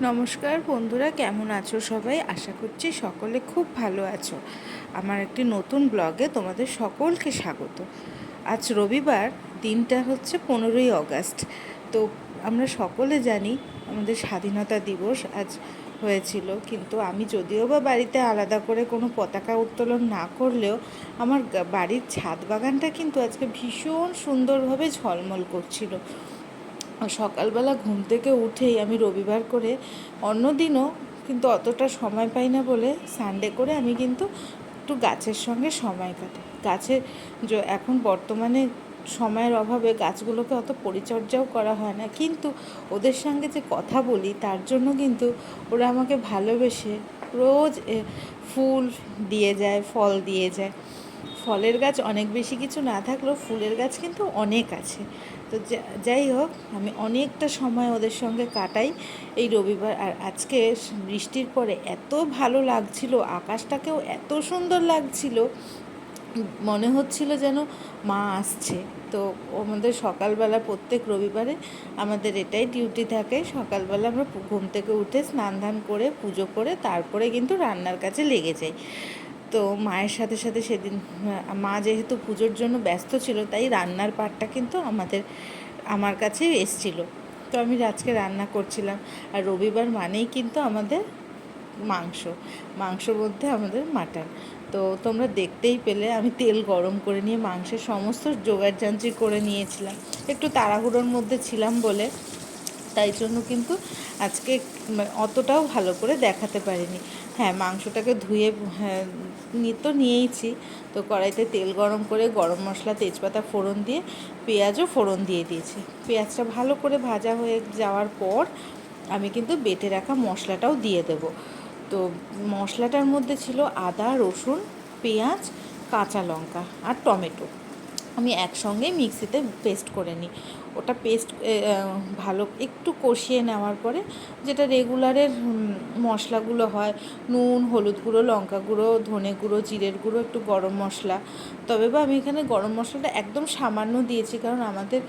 নমস্কার বন্ধুরা, কেমন আছো সবাই? আশা করছি সকলে খুব ভালো আছো। আমার একটি নতুন ব্লগে তোমাদের সকলকে স্বাগত। আজ রবিবার, দিনটা হচ্ছে 15ই আগস্ট। তো আমরা সকলে জানি আমাদের স্বাধীনতা দিবস আজ হয়েছিল, কিন্তু আমি যদিও বা বাড়িতে আলাদা করে কোনো পতাকা উত্তোলন না করলেও আমার বাড়ির ছাদ বাগানটা কিন্তু আজকে ভীষণ সুন্দরভাবে ঝলমল করছিল। সকালবেলা ঘুম থেকে উঠেই আমি রবিবার করে, অন্য দিনও কিন্তু অতটা সময় পাই না বলে সানডে করে আমি কিন্তু একটু গাছের সঙ্গে সময় কাটাই। গাছের এখন বর্তমানে সময়ের অভাবে গাছগুলোকে অত পরিচর্যাও করা হয় না, কিন্তু ওদের সঙ্গে যে কথা বলি তার জন্য কিন্তু ওরা আমাকে ভালোবেসে রোজ ফুল দিয়ে যায়, ফল দিয়ে যায়। ফলের গাছ অনেক বেশি কিছু না থাকলেও ফুলের গাছ কিন্তু অনেক আছে। তো যাই হোক, আমি অনেকটা সময় ওদের সঙ্গে কাটাই এই রবিবার। আর আজকে বৃষ্টির পরে এত ভালো লাগছিল, আকাশটাকেও এত সুন্দর লাগছিল, মনে হচ্ছিল যেন মা আসছে। তো আমাদের সকালবেলা প্রত্যেক রবিবারে আমাদের এটাই ডিউটি থাকে, সকালবেলা আমরা ঘুম থেকে উঠে স্নান ধান করে পুজো করে তারপরে কিন্তু রান্নার কাজে লেগে যাই। তো মায়ের সাথে সাথে সেদিন মা যেহেতু পুজোর জন্য ব্যস্ত ছিল, তাই রান্নার পাটটা কিন্তু আমার কাছেই এসছিল। তো আমি আজকে রান্না করছিলাম। আর রবিবার মানেই কিন্তু আমাদের মাংস, মাংসর মধ্যে আমাদের মাটন। তো তোমরা দেখতেই পেলে আমি তেল গরম করে নিয়ে মাংসের সমস্ত জোগাড়যন্ত্রী করে নিয়েছিলাম। একটু তাড়াহুড়োর মধ্যে ছিলাম বলে তাই জন্য কিন্তু আজকে অতটাও ভালো করে দেখাতে পারিনি। হ্যাঁ, মাংসটাকে ধুয়ে তো নিয়েইছি। তো কড়াইতে তেল গরম করে গরম মশলা, তেজপাতা ফোড়ন দিয়ে পেঁয়াজও ফোড়ন দিয়ে দিয়েছি। পেঁয়াজটা ভালো করে ভাজা হয়ে যাওয়ার পর আমি কিন্তু বেটে রাখা মশলাটাও দিয়ে দেব। তো মশলাটার মধ্যে ছিল আদা, রসুন, পেঁয়াজ, কাঁচা লঙ্কা আর টমেটো। আমি একসঙ্গে মিক্সিতে পেস্ট করে নিই। ওটা পেস্ট ভালো একটু কষিয়ে নেওয়ার পরে যেটা রেগুলারের মশলাগুলো হয়, নুন, হলুদ গুঁড়ো, লঙ্কা গুঁড়ো, ধনে গুঁড়ো, জিরের গুঁড়ো, একটু গরম মশলা। তবে বা আমি এখানে গরম মশলাটা একদম সামান্য দিয়েছি, কারণ আমাদের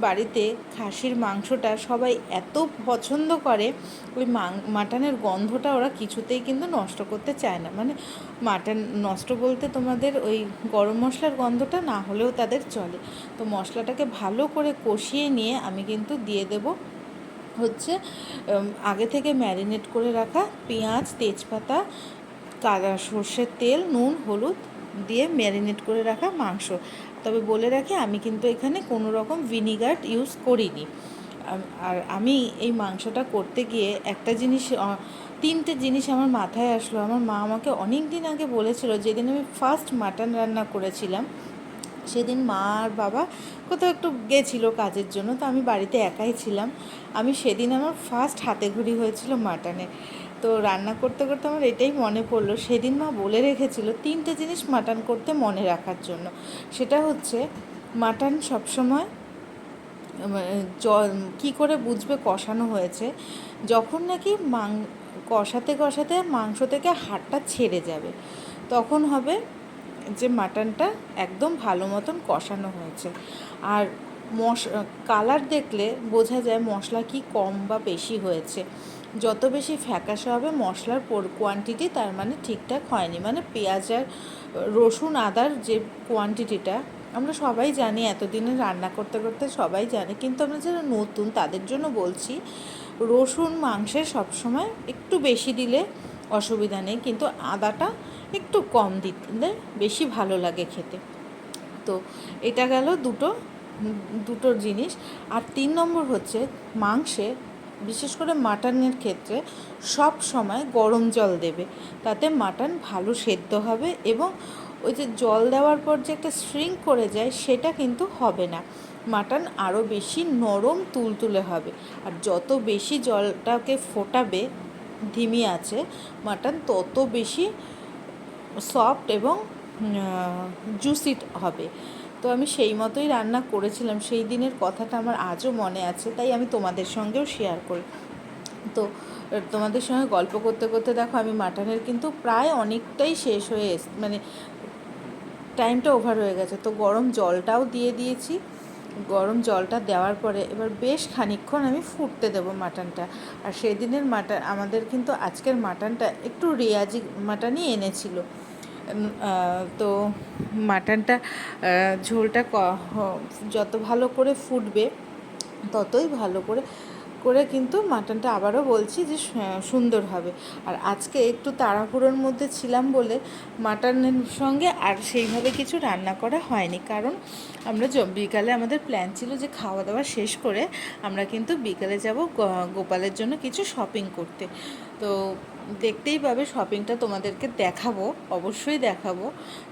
বাড়িতে খাসির মাংসটা সবাই এত পছন্দ করে, ওই মাটনের গন্ধটা ওরা কিছুতেই কিন্তু নষ্ট করতে চায় না। মানে মাটন নষ্ট বলতে তোমাদের ওই গরম মশলার গন্ধটা না হলেও তাদের চলে। তো মশলাটাকে ভালো করে কষিয়ে নিয়ে আমি কিন্তু দিয়ে দেব হচ্ছে আগে থেকে ম্যারিনেট করে রাখা পেঁয়াজ, তেজপাতা, সর্ষের তেল, নুন, হলুদ দিয়ে ম্যারিনেট করে রাখা মাংস। তবে বলে রাখি, আমি কিন্তু এখানে কোনো রকম ভিনিগার ইউজ করিনি। আর আমি এই মাংসটা করতে গিয়ে একটা জিনিস, তিনটে জিনিস আমার মাথায় আসলো। আমার মা আমাকে অনেক দিন আগে বলেছিল, যেদিন আমি ফার্স্ট মাটন রান্না করেছিলাম, সেদিন মা আর বাবা কোথাও একটু গেছিলো কাজের জন্য, তো আমি বাড়িতে একাই ছিলাম। আমি সেদিন আমার ফার্স্ট হাতেখড়ি হয়েছিল মাটনের। তো রান্না করতে করতে আমার এটাই মনে পড়লো, সেদিন মা বলে রেখেছিল তিনটে জিনিস মাটন করতে মনে রাখার জন্য। সেটা হচ্ছে, মাটন সবসময় কী করে বুঝবে কষানো হয়েছে, যখন নাকি কষাতে কষাতে মাংস থেকে হাড়টা ছেড়ে যাবে, তখন হবে যে মাটনটা একদম ভালো মতন কষানো হয়েছে। আর কালার দেখলে বোঝা যায় মশলা কি কম বা বেশি হয়েছে। যত বেশি ফ্যাকাশে হবে মশলার কোয়ান্টিটি, তার মানে ঠিকঠাক হয়নি। মানে পেঁয়াজ আর রসুন, আদার যে কোয়ান্টিটিটা আমরা সবাই জানি, এতদিনে রান্না করতে করতে সবাই জানে, কিন্তু আমরা যারা নতুন তাদের জন্য বলছি, রসুন মাংসে সবসময় একটু বেশি দিলে অসুবিধা নেই, কিন্তু আদাটা একটু কম দিলে বেশি ভালো লাগে খেতে। তো এটা গেল দুটো জিনিস। আর 3 নম্বর হচ্ছে, মাংসে বিশেষ করে মাটনের ক্ষেত্রে সব সময় গরম জল দেবে, তাতে মাটন ভালো সেদ্ধ হবে। এবং ওই যে জল দেওয়ার পর যে একটা শ্রিঙ্ক করে যায়, সেটা কিন্তু হবে না। মাটন আরও বেশি নরম তুলতুলে হবে। আর যত বেশি জলটাকে ফোটাবে ধিমি আছে, মাটন তত বেশি সফট এবং জুসি হবে। তো আমি সেই মতোই রান্না করেছিলাম, সেই দিনের কথাটা আমার আজও মনে আছে, তাই আমি তোমাদের সঙ্গেও শেয়ার করি। তো তোমাদের সঙ্গে গল্প করতে করতে দেখো আমি মাটনের কিন্তু প্রায় অনেকটাই শেষ মানে টাইমটা ওভার হয়ে গেছে। তো গরম জলটাও দিয়ে দিয়েছি, গরম জলটা দেওয়ার পরে এবার বেশ খানিকক্ষণ আমি ফুটতে দেবো মাটনটা। আর সেদিনের মাটন আমাদের কিন্তু আজকের মাটনটা একটু রেয়াজি মাটনই এনেছিল। তো মাটনটা ঝোলটা যত ভালো করে ফুটবে ততই ভালো করে করে কিন্তু মাটনটা আবারও বলছি যে সুন্দর হবে। আর আজকে একটু তাড়াহুড়োর মধ্যে ছিলাম বলে মাটনের সঙ্গে আর সেইভাবে কিছু রান্না করা হয়নি, কারণ আমরা বিকালে আমাদের প্ল্যান ছিল যে খাওয়া দাওয়া শেষ করে আমরা কিন্তু বিকালে যাব গোপালের জন্য কিছু শপিং করতে। তো দেখতেই পাবে, শপিংটা তোমাদেরকে দেখাবো, অবশ্যই দেখাবো।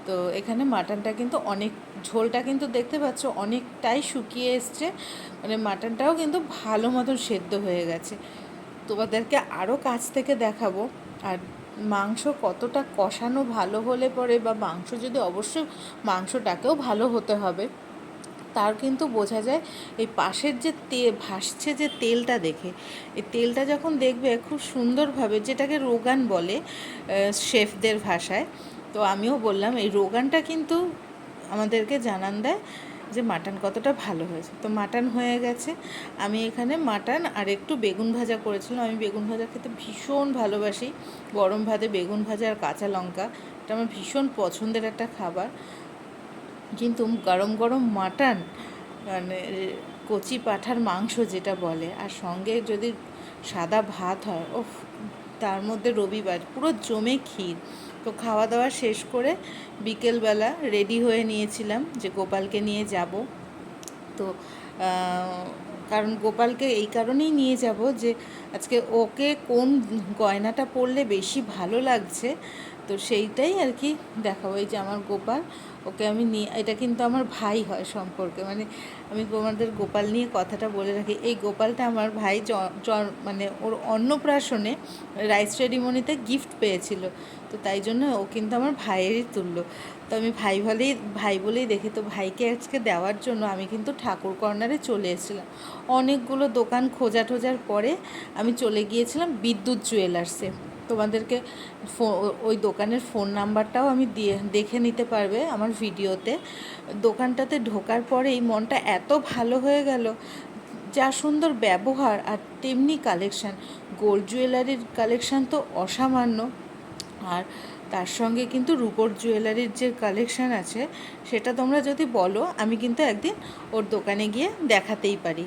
তো এখানে মাটনটা কিন্তু অনেক, ঝোলটা কিন্তু দেখতে পাচ্ছ অনেকটাই শুকিয়ে এসছে, মানে মাটনটাও কিন্তু ভালো মতন সেদ্ধ হয়ে গেছে। তোমাদেরকে আরও কাছ থেকে দেখাবো। আর মাংস কতটা কষানো ভালো হলে পরে, বা মাংস যদি, অবশ্যই মাংসটাকেও ভালো হতে হবে, তার কিন্তু বোঝা যায় এই পাশের যে ভাসছে যে তেলটা দেখে। এই তেলটা যখন দেখবে খুব সুন্দরভাবে, যেটাকে রোগান বলে শেফদের ভাষায়, তো আমিও বললাম এই রোগানটা কিন্তু আমাদেরকে জানান দেয় যে মাটন কতটা ভালো হয়েছে। তো মাটন হয়ে গেছে। আমি এখানে মাটন আর একটু বেগুন ভাজা করেছিলাম। আমি বেগুন ভাজা খেতে ভীষণ ভালোবাসি। গরম ভাতে বেগুন ভাজা আর কাঁচা লঙ্কা, এটা আমার ভীষণ পছন্দের একটা খাবার। কিন্তু গরম গরম মাটন, মানে কচি পাঁঠার মাংস যেটা বলে, আর সঙ্গে যদি সাদা ভাত হয়, ওফ, তার মধ্যে রবিবার পুরো জমে ক্ষীর। তো খাওয়া দাওয়া শেষ করে বিকেলবেলা রেডি হয়ে নিয়েছিলাম যে গোপালকে নিয়ে যাব। তো কারণ গোপালকে এই কারণেই নিয়ে যাব যে আজকে ওকে কোন গয়নাটা পরলে বেশি ভালো লাগছে, তো সেইটাই আর কি দেখাবো। এই যে আমার গোপাল, ওকে আমি নিয়ে, এটা কিন্তু আমার ভাই হয় সম্পর্কে, মানে আমি তোমাদের গোপাল নিয়ে কথাটা বলে রাখি, এই গোপালটা আমার ভাই মানে ওর অন্নপ্রাশনে রাইস সেরিমনিতে গিফট পেয়েছিল, তো তাই জন্য ও কিন্তু আমার ভাইয়েরই তুল্য। তো আমি ভাই বলেই দেখি। তো ভাইকে আজকে দেওয়ার জন্য আমি কিন্তু ঠাকুর কর্নারে চলে এসেছিলাম। অনেকগুলো দোকান খোঁজার পরে আমি চলে গিয়েছিলাম বিদ্যুৎ জুয়েলার্সে। তোমাদেরকে ওই দোকানের ফোন নাম্বারটাও আমি দেখে নিতে পারবে আমার ভিডিওতে। দোকানটাতে ঢোকার পরেই মনটা এত ভালো হয়ে গেল, যা সুন্দর ব্যবহার আর তেমনি কালেকশান। গোল্ড জুয়েলারির কালেকশান তো অসামান্য, আর তার সঙ্গে কিন্তু রূপোর জুয়েলারির যে কালেকশান আছে সেটা তোমরা যদি বলো আমি কিন্তু একদিন ওর দোকানে গিয়ে দেখাতেই পারি।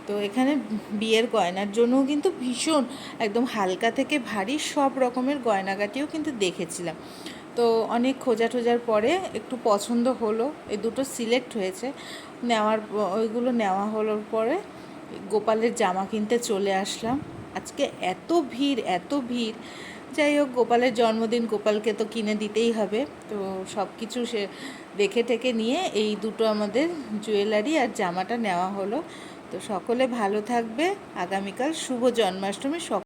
তো এখানে বিয়ের গয়নার জন্যও কিন্তু ভীষণ একদম হালকা থেকে ভারী সব রকমের গয়নাগাটিও কিন্তু দেখেছিলাম। তো অনেক খোঁজার পরে একটু পছন্দ হলো, এই দুটো সিলেক্ট হয়েছে। ওইগুলো নেওয়া হলোর পরে গোপালের জামা কিনতে চলে আসলাম। আজকে এত ভিড়, যাই হোক, গোপালের জন্মদিন, গোপালকে তো কিনে দিতেই হবে। তো সব কিছু সে দেখে টেকে নিয়ে এই দুটো আমাদের জুয়েলারি আর জামাটা নেওয়া হলো। তো সকলে ভালো থাকবে। আগামীকাল শুভ জন্মাষ্টমী।